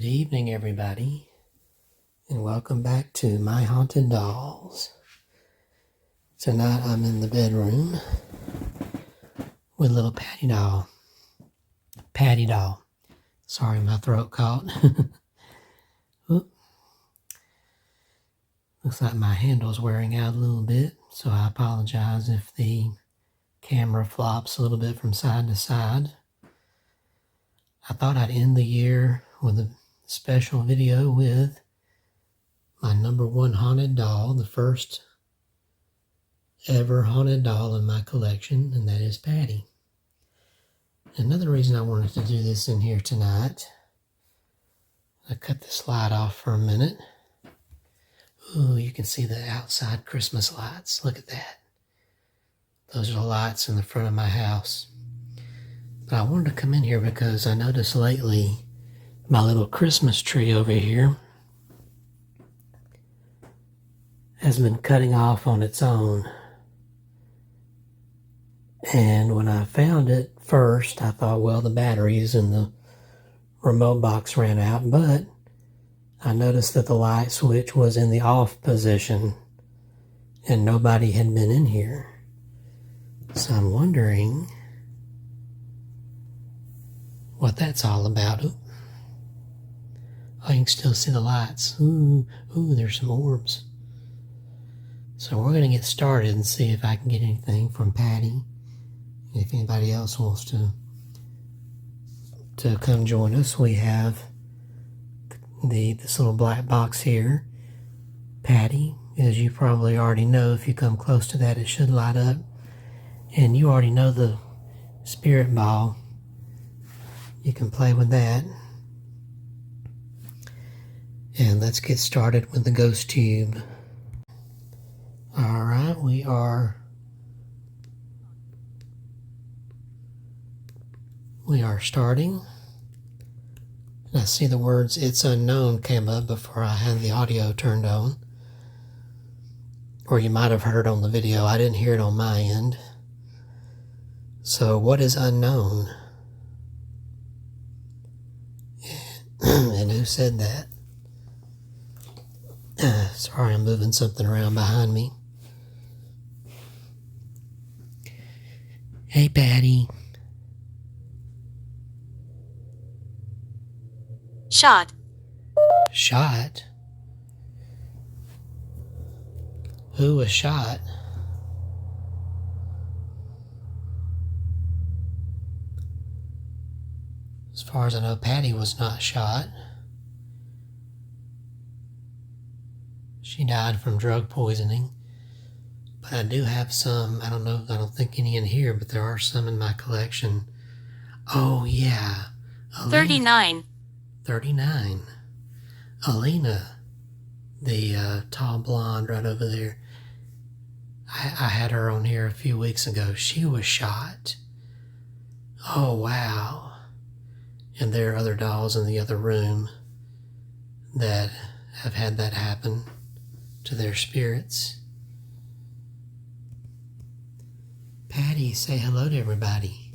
Good evening, everybody, and welcome back to My Haunted Dolls. Tonight I'm in the bedroom with little Patty doll. Patty doll. Sorry, my throat caught. Looks like my handle's wearing out a little bit, so I apologize if the camera flops a little bit from side to side. I thought I'd end the year with a special video with my number one haunted doll, the first ever haunted doll in my collection, and that is Patty. Another reason I wanted to do this in here tonight, I cut this light off for a minute. Ooh, you can see the outside Christmas lights. Look at that. Those are the lights in the front of my house. But I wanted to come in here because I noticed lately my little Christmas tree over here has been cutting off on its own. And when I found it first, I thought, well, the batteries in the remote box ran out, but I noticed that the light switch was in the off position and nobody had been in here. So I'm wondering what that's all about. Ooh. Oh, you can still see the lights. Ooh, there's some orbs. So we're going to get started and see if I can get anything from Patty. If anybody else wants to come join us, we have this little black box here. Patty, as you probably already know, if you come close to that, it should light up. And you already know the spirit ball. You can play with that. And let's get started with the ghost tube. Alright, we are starting. And I see the words "It's Unknown" came up before I had the audio turned on. Or you might have heard it on the video. I didn't hear it on my end. So what is unknown? And who said that? Sorry, I'm moving something around behind me. Hey, Patty. Shot. Shot? Who was shot? As far as I know, Patty was not shot. She died from drug poisoning. But I do have some, I don't think any in here, but there are some in my collection. Oh, yeah. Alina. 39. Alina, the tall blonde right over there. I had her on here a few weeks ago. She was shot. Oh, wow. And there are other dolls in the other room that have had that happen to their spirits. Patty, say hello to everybody.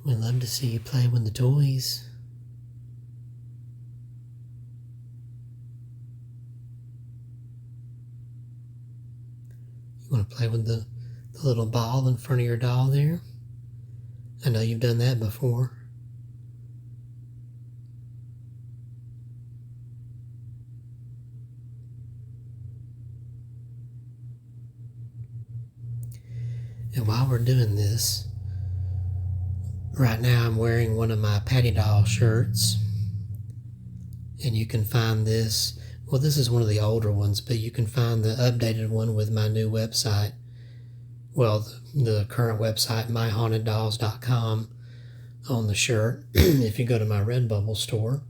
We'd love to see you play with the toys. You want to play with the little ball in front of your doll there? I know you've done that before. And while we're doing this, right now I'm wearing one of my Patty doll shirts. And you can find this, well, this is one of the older ones, but you can find the updated one with my new website. Well, the current website, myhaunteddolls.com, on the shirt. If you go to my Redbubble store,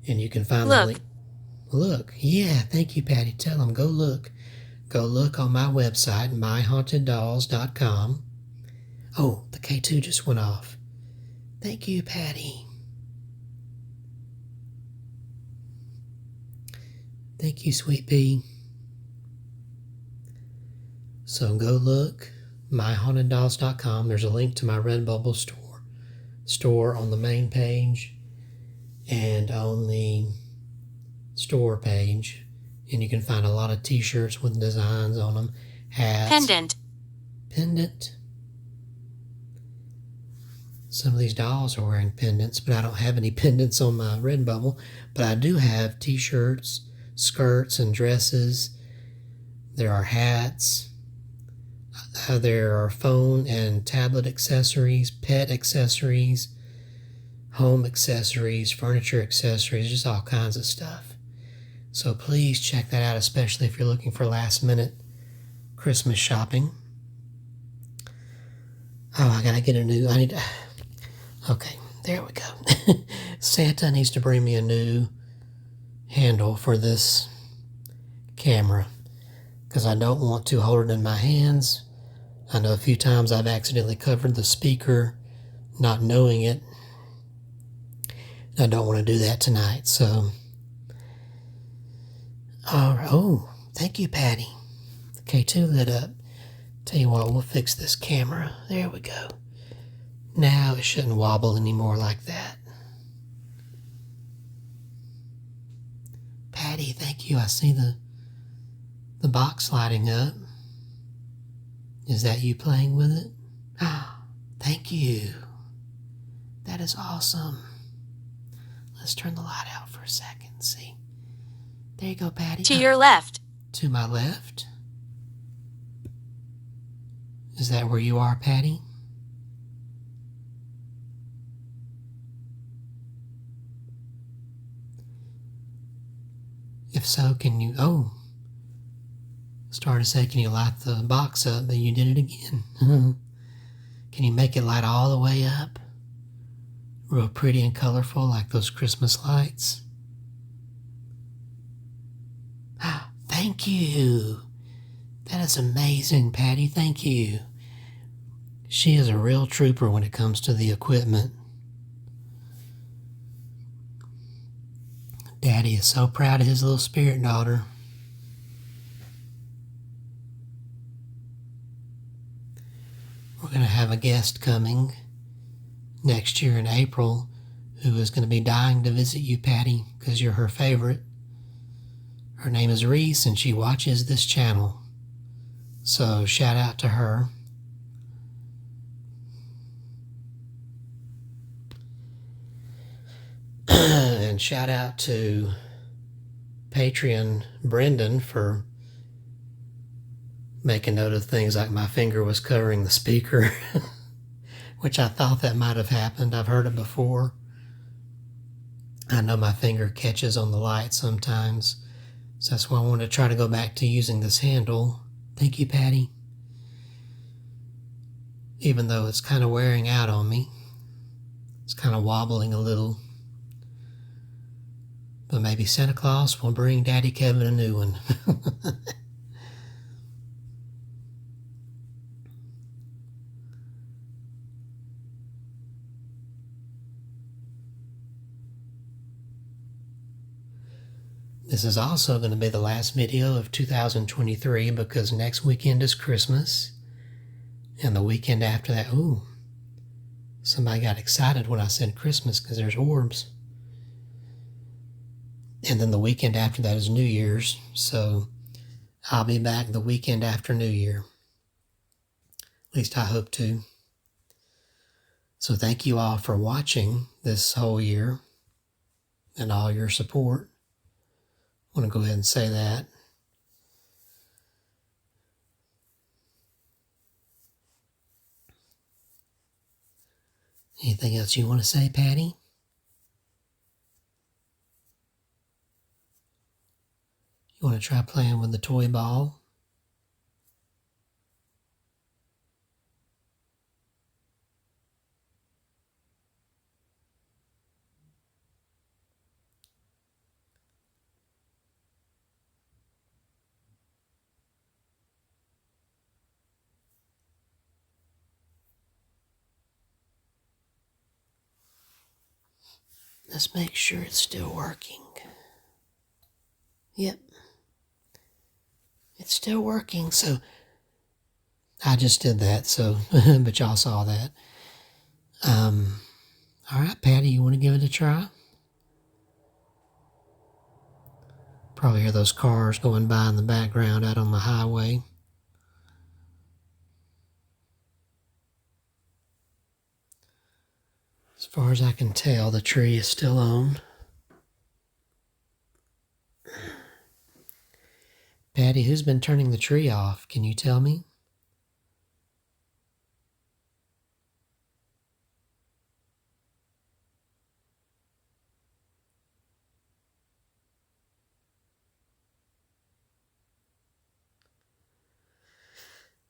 and you can find the link. Look, yeah, thank you, Patty. Tell them, go look. Go look on my website, myhaunteddolls.com. Oh, the K2 just went off. Thank you, Patty. Thank you, Sweet Pea. So go look, myhauntedDolls.com. There's a link to my Redbubble store on the main page and on the store page. And you can find a lot of t-shirts with designs on them, hats. Pendant. Some of these dolls are wearing pendants, but I don't have any pendants on my Redbubble. But I do have t-shirts, skirts, and dresses. There are hats. There are phone and tablet accessories, pet accessories, home accessories, furniture accessories, just all kinds of stuff. So please check that out, especially if you're looking for last-minute Christmas shopping. Oh, I gotta get okay, there we go. Santa needs to bring me a new handle for this camera because I don't want to hold it in my hands. I know a few times I've accidentally covered the speaker, not knowing it. I don't want to do that tonight, so. All right. Oh, thank you, Patty. The K2 lit up. Tell you what, we'll fix this camera. There we go. Now it shouldn't wobble anymore like that. Patty, thank you. I see the box lighting up. Is that you playing with it? Ah, thank you. That is awesome. Let's turn the light out for a second. See? There you go, Patty. To your left. To my left? Is that where you are, Patty? If so, can you... Oh. Started to say, can you light the box up, but you did it again. Can you make it light all the way up? Real pretty and colorful like those Christmas lights. Thank you. That is amazing, Patty. Thank you. She is a real trooper when it comes to the equipment. Daddy is so proud of his little spirit daughter. We're going to have a guest coming next year in April who is going to be dying to visit you, Patty, because you're her favorite. Her name is Reese, and she watches this channel. So shout out to her. And shout out to Patreon Brendan for making note of things like my finger was covering the speaker, which I thought that might have happened. I've heard it before. I know my finger catches on the light sometimes, so that's why I want to try to go back to using this handle. Thank you, Patty. Even though it's kind of wearing out on me. It's kind of wobbling a little. But maybe Santa Claus will bring Daddy Kevin a new one. This is also going to be the last video of 2023 because next weekend is Christmas. And the weekend after that, ooh, somebody got excited when I said Christmas because there's orbs. And then the weekend after that is New Year's, so I'll be back the weekend after New Year. At least I hope to. So thank you all for watching this whole year and all your support. I want to go ahead and say that. Anything else you want to say, Patty? You want to try playing with the toy ball? Let's make sure it's still working. Yep. It's still working, so I just did that, so, but y'all saw that. All right, Patty, you want to give it a try? Probably hear those cars going by in the background out on the highway. As far as I can tell, the tree is still on. Patty, who's been turning the tree off? Can you tell me?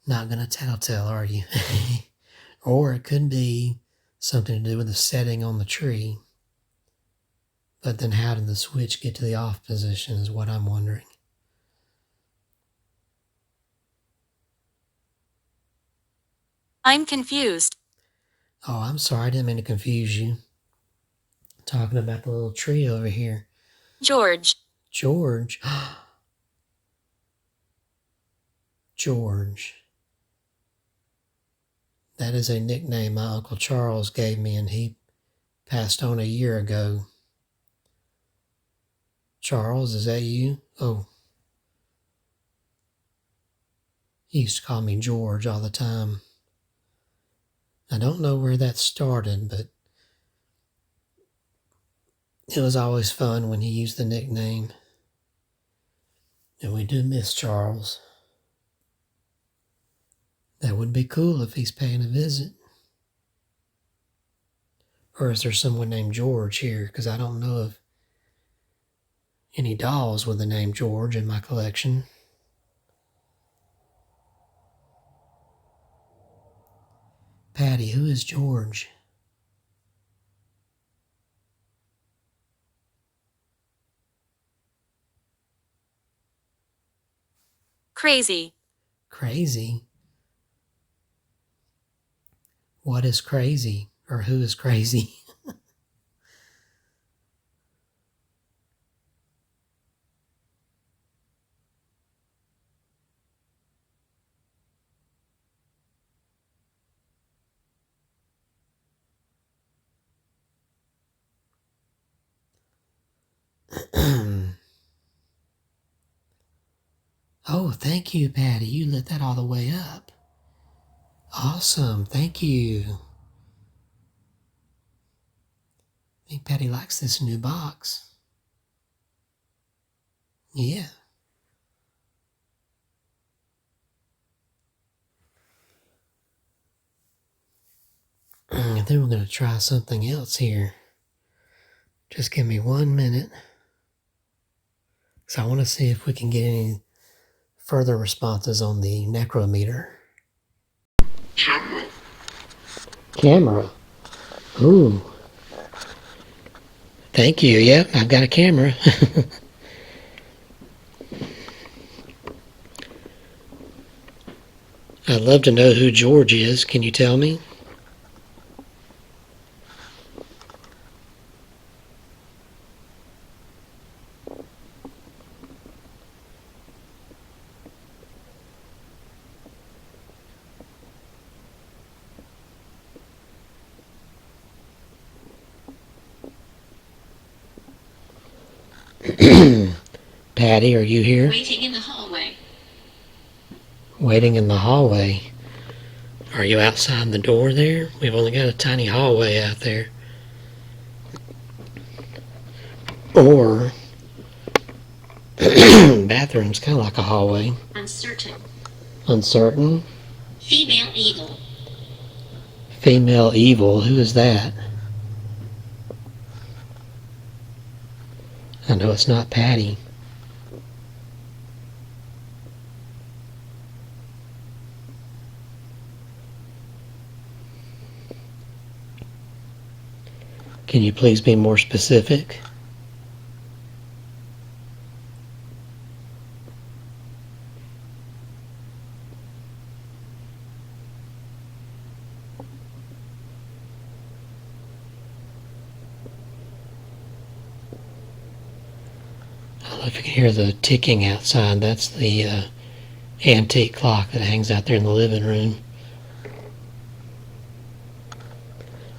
Not gonna tell, are you? Or it could be something to do with the setting on the tree. But then how did the switch get to the off position is what I'm wondering. I'm confused. Oh, I'm sorry, I didn't mean to confuse you. Talking about the little tree over here. George. George. George. That is a nickname my Uncle Charles gave me, and he passed on a year ago. Charles, is that you? Oh. He used to call me George all the time. I don't know where that started, but it was always fun when he used the nickname. And we do miss Charles. That would be cool if he's paying a visit. Or is there someone named George here? Because I don't know of any dolls with the name George in my collection. Patty, who is George? Crazy. Crazy? What is crazy? Or who is crazy? Oh, thank you, Patty. You lit that all the way up. Awesome. Thank you. I think Patty likes this new box. Yeah. And then we're going to try something else here. Just give me 1 minute. So I want to see if we can get any further responses on the Necrometer. Camera. Ooh. Thank you. Yep, I've got a camera. I'd love to know who George is. Can you tell me? Patty, are you here? Waiting in the hallway. Waiting in the hallway. Are you outside the door there? We've only got a tiny hallway out there. Or, bathroom's kind of like a hallway. Uncertain. Uncertain? Female evil. Female evil, who is that? I know it's not Patty. Can you please be more specific? I don't know if you can hear the ticking outside. That's the antique clock that hangs out there in the living room.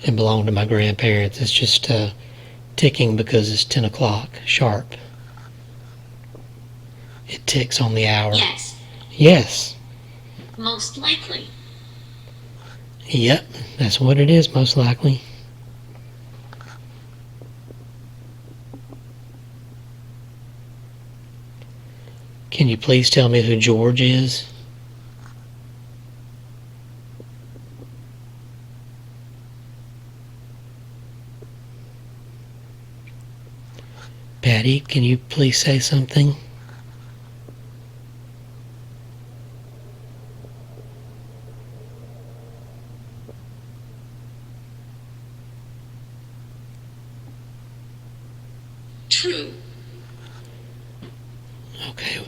It belonged to my grandparents. It's just ticking because it's 10 o'clock sharp. It ticks on the hour. Yes. Yes. Most likely. Yep, that's what it is, most likely. Can you please tell me who George is? Patty, can you please say something? True. Okay.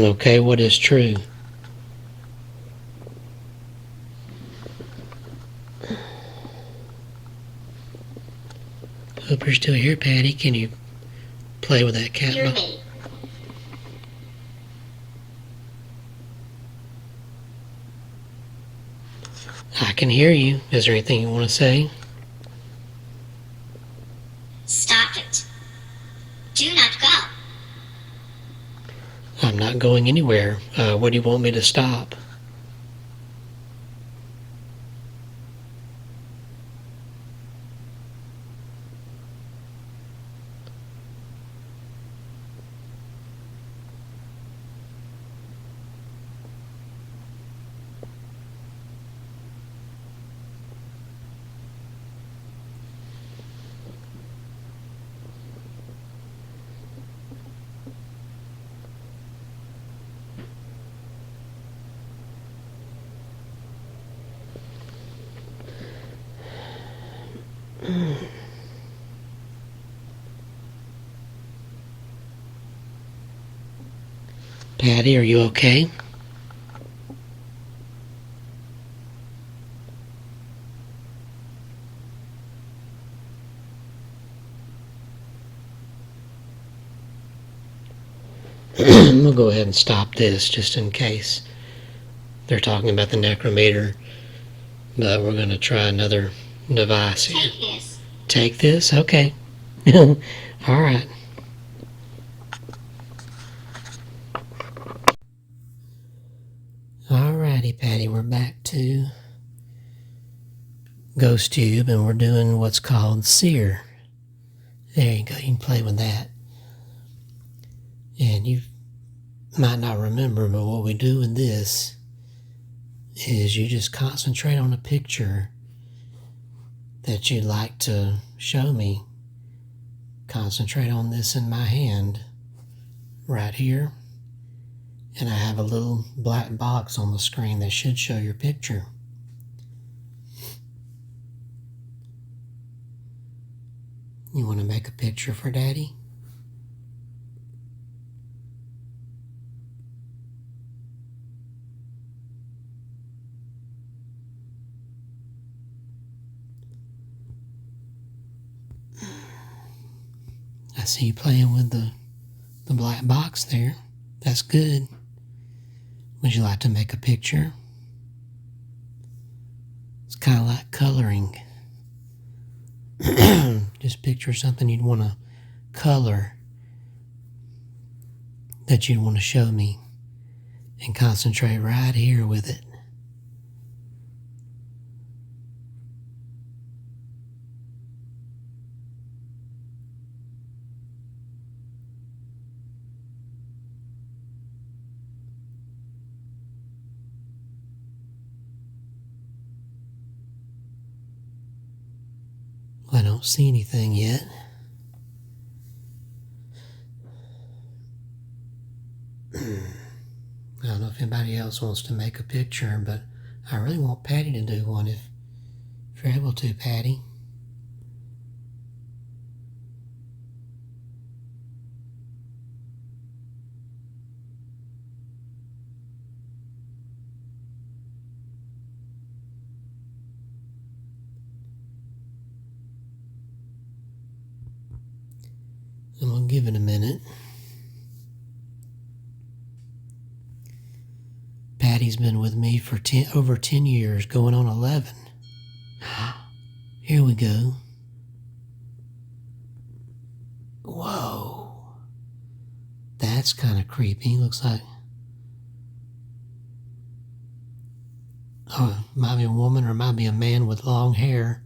Okay, what is true? Hope you're still here, Patty. Can you play with that cat? Hear me. I can hear you. Is there anything you want to say? Stop it. Do not go. I'm not going anywhere. What do you want me to stop? Patty, are you okay? I'm going to go ahead and stop this just in case they're talking about the Necrometer. But we're going to try another device here. Take this. Take this? Okay. Alright. Alrighty, Patty, we're back to GhostTube and we're doing what's called Seer. There you go, you can play with that. And you might not remember, but what we do with this is you just concentrate on a picture that you'd like to show me. Concentrate on this in my hand right here, and I have a little black box on the screen that should show your picture. You want to make a picture for Daddy? I see you playing with the black box there. That's good. Would you like to make a picture? It's kind of like coloring. Just picture something you'd want to color that you'd want to show me and concentrate right here with it. I don't see anything yet. I don't know if anybody else wants to make a picture, but I really want Patty to do one if you're able to, Patty. I'm going to give it a minute. been with me for over 10 years, going on 11. Here we go. Whoa. That's kind of creepy. Looks like... Oh, it might be a woman or it might be a man with long hair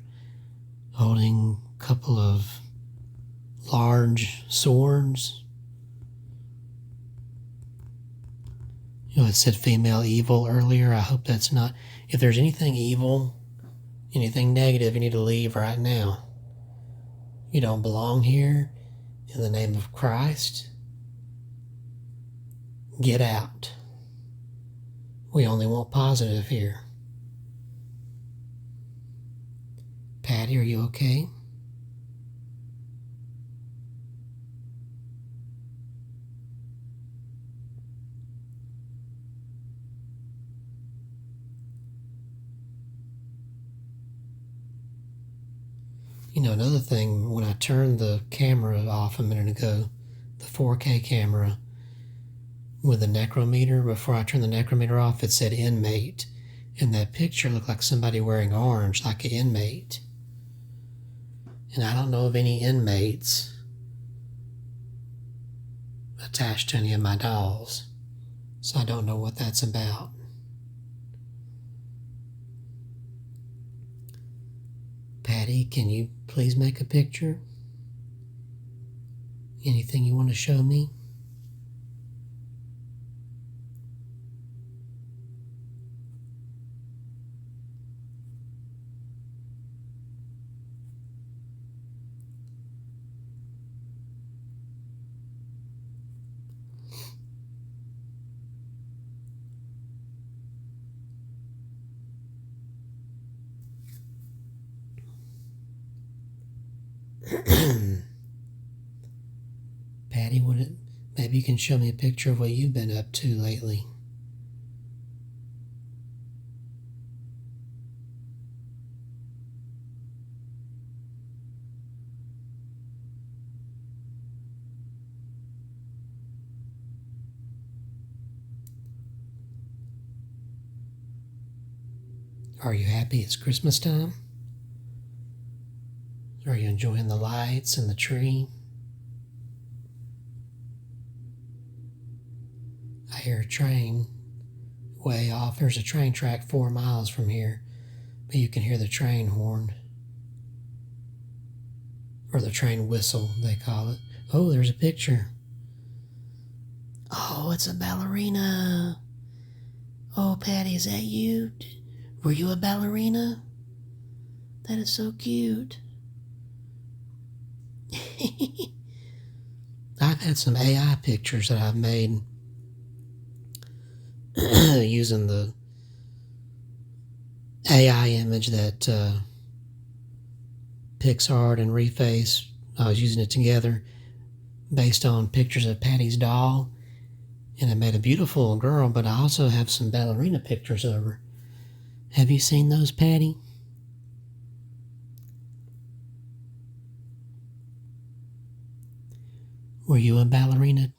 holding a couple of large swords. You know, it said female evil earlier. I hope that's not... If there's anything evil, anything negative, you need to leave right now. You don't belong here. In the name of Christ, get out. We only want positive here. Patty, are you okay? You know, another thing, when I turned the camera off a minute ago, the 4K camera with the Necrometer, before I turned the Necrometer off, it said inmate. And that picture looked like somebody wearing orange, like an inmate. And I don't know of any inmates attached to any of my dolls. So I don't know what that's about. Patty, can you please make a picture? Anything you want to show me? Patty, maybe you can show me a picture of what you've been up to lately. Are you happy it's Christmas time? Are you enjoying the lights and the tree? I hear a train way off. There's a train track 4 miles from here, but you can hear the train horn. Or the train whistle, they call it. Oh, there's a picture. Oh, it's a ballerina. Oh, Patty, is that you? Were you a ballerina? That is so cute. I've had some AI pictures that I've made using the AI image that PixArt and Reface. I was using it together based on pictures of Patty's doll, and it made a beautiful girl, but I also have some ballerina pictures of her. Have you seen those, Patty? Were you a ballerina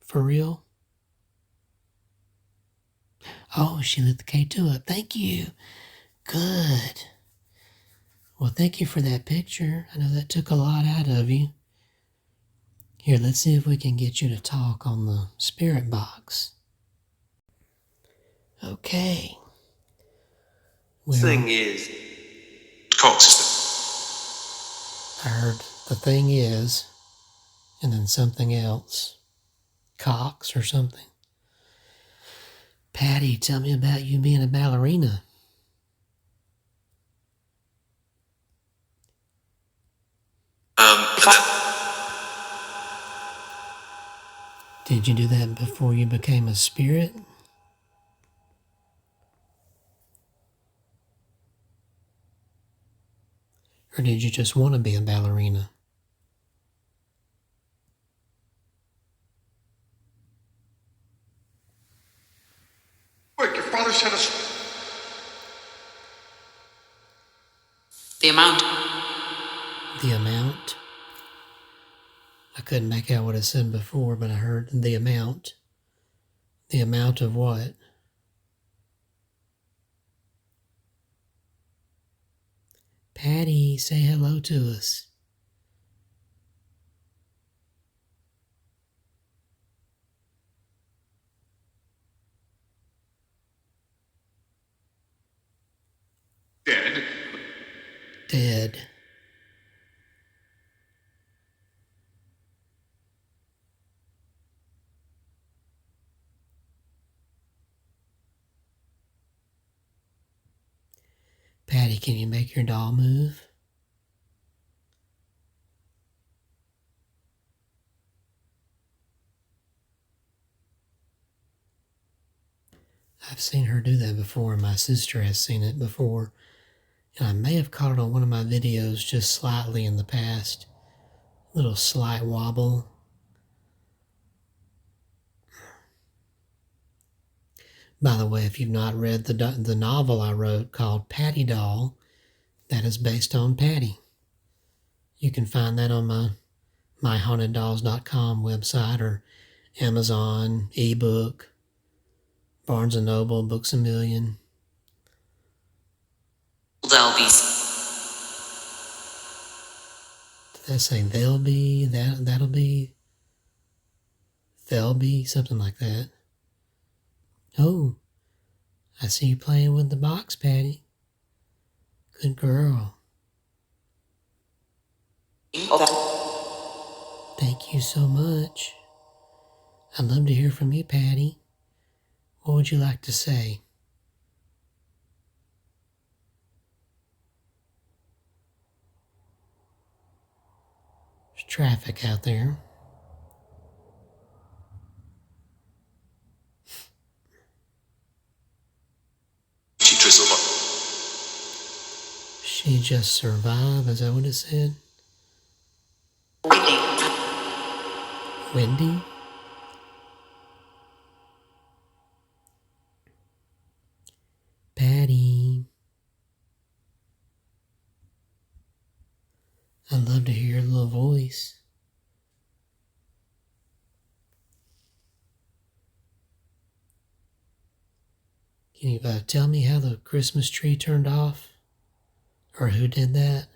for real? Oh, she lit the K2 up. Thank you. Good. Well, thank you for that picture. I know that took a lot out of you. Here, let's see if we can get you to talk on the spirit box. Okay. Well, thing is, cult system. I heard the thing is, and then something else. Cox or something. Patty, tell me about you being a ballerina. Did you do that before you became a spirit? Or did you just want to be a ballerina? Wait, your father sent us... The amount. The amount? I couldn't make out what it said before, but I heard the amount. The amount of what? Patty, say hello to us. Dead. Dead. Patty, can you make your doll move? I've seen her do that before. My sister has seen it before. And I may have caught it on one of my videos just slightly in the past. Little slight wobble. By the way, if you've not read the novel I wrote called Patty Doll, that is based on Patty. You can find that on my myhauntedDolls.com website or Amazon, ebook, Barnes & Noble, Books A Million. There'll be. Did I say they'll be? That'll be? They'll be? Something like that. Oh, I see you playing with the box, Patty. Good girl. Thank you so much. I'd love to hear from you, Patty. What would you like to say? There's traffic out there. She just survived, is that what it said? Wendy? Patty. I'd love to hear your little voice. Can you tell me how the Christmas tree turned off? Or who did that?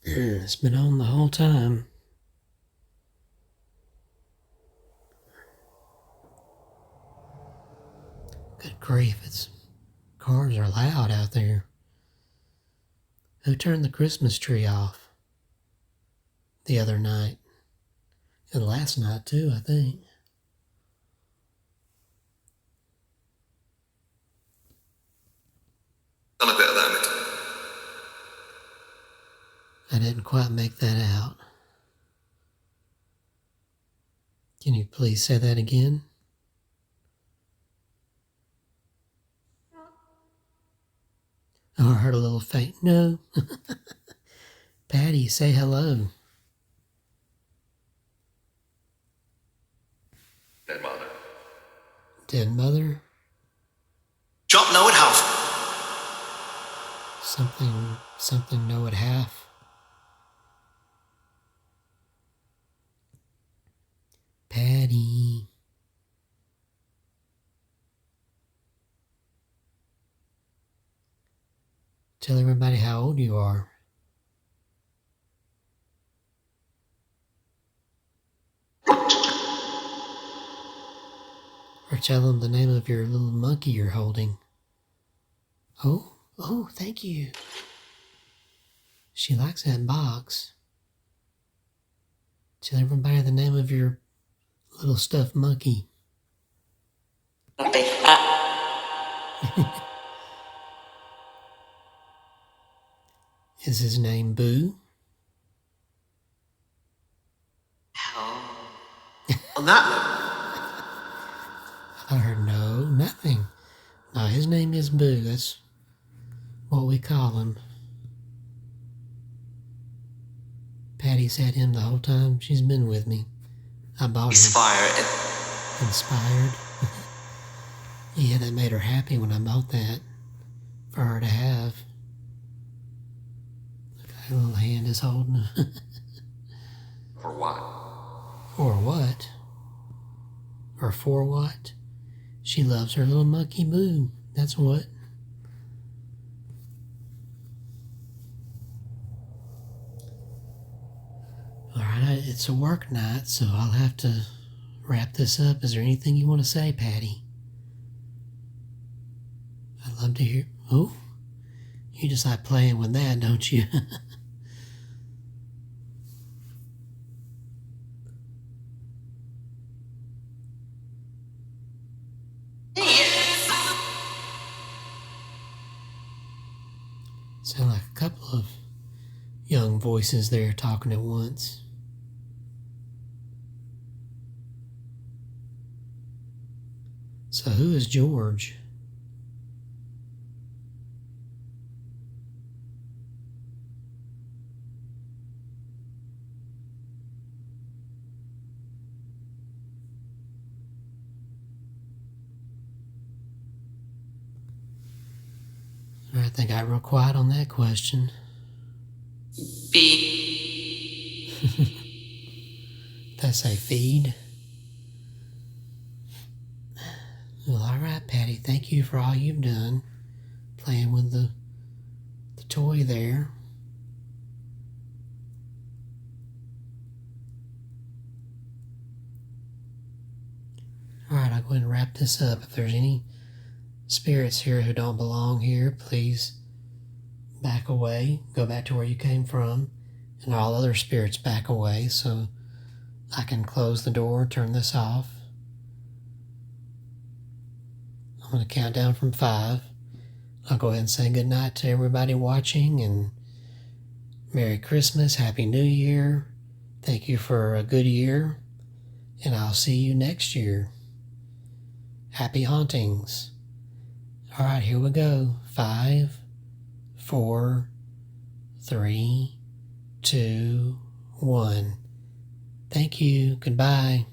It's been on the whole time. Good grief, cars are loud out there. Who turned the Christmas tree off the other night? And last night too, I think. Done a bit of that, Mick. I didn't quite make that out. Can you please say that again? Oh, I heard a little faint no. Patty, say hello. Dead mother. Dead mother? Chop no at half. Something no at half. Patty. Tell everybody how old you are. Or tell them the name of your little monkey you're holding. Oh, thank you. She likes that box. Tell everybody the name of your little stuffed monkey. Is his name Boo? On that note, I heard no, nothing. No, his name is Boo. That's what we call him. Patty's had him the whole time she's been with me. I bought him. Inspired. Yeah, that made her happy when I bought that for her to have. Look, her little hand is holding him. for what? Or what? Or for what? She loves her little monkey Boo. That's what? Alright, it's a work night, so I'll have to wrap this up. Is there anything you want to say, Patty? I'd love to hear. Oh, you just like playing with that, don't you? Sound like a couple of young voices there talking at once. So who is George? I think I got real quiet on that question. B. That's a feed. Well, alright, Patty. Thank you for all you've done. Playing with the toy there. Alright, I'll go ahead and wrap this up. If there's any spirits here who don't belong here, please back away. Go back to where you came from. And all other spirits back away so I can close the door, turn this off. I'm going to count down from 5. I'll go ahead and say goodnight to everybody watching, and Merry Christmas, Happy New Year. Thank you for a good year, and I'll see you next year. Happy hauntings. All right, here we go. 5, 4, 3, 2, 1. Thank you. Goodbye.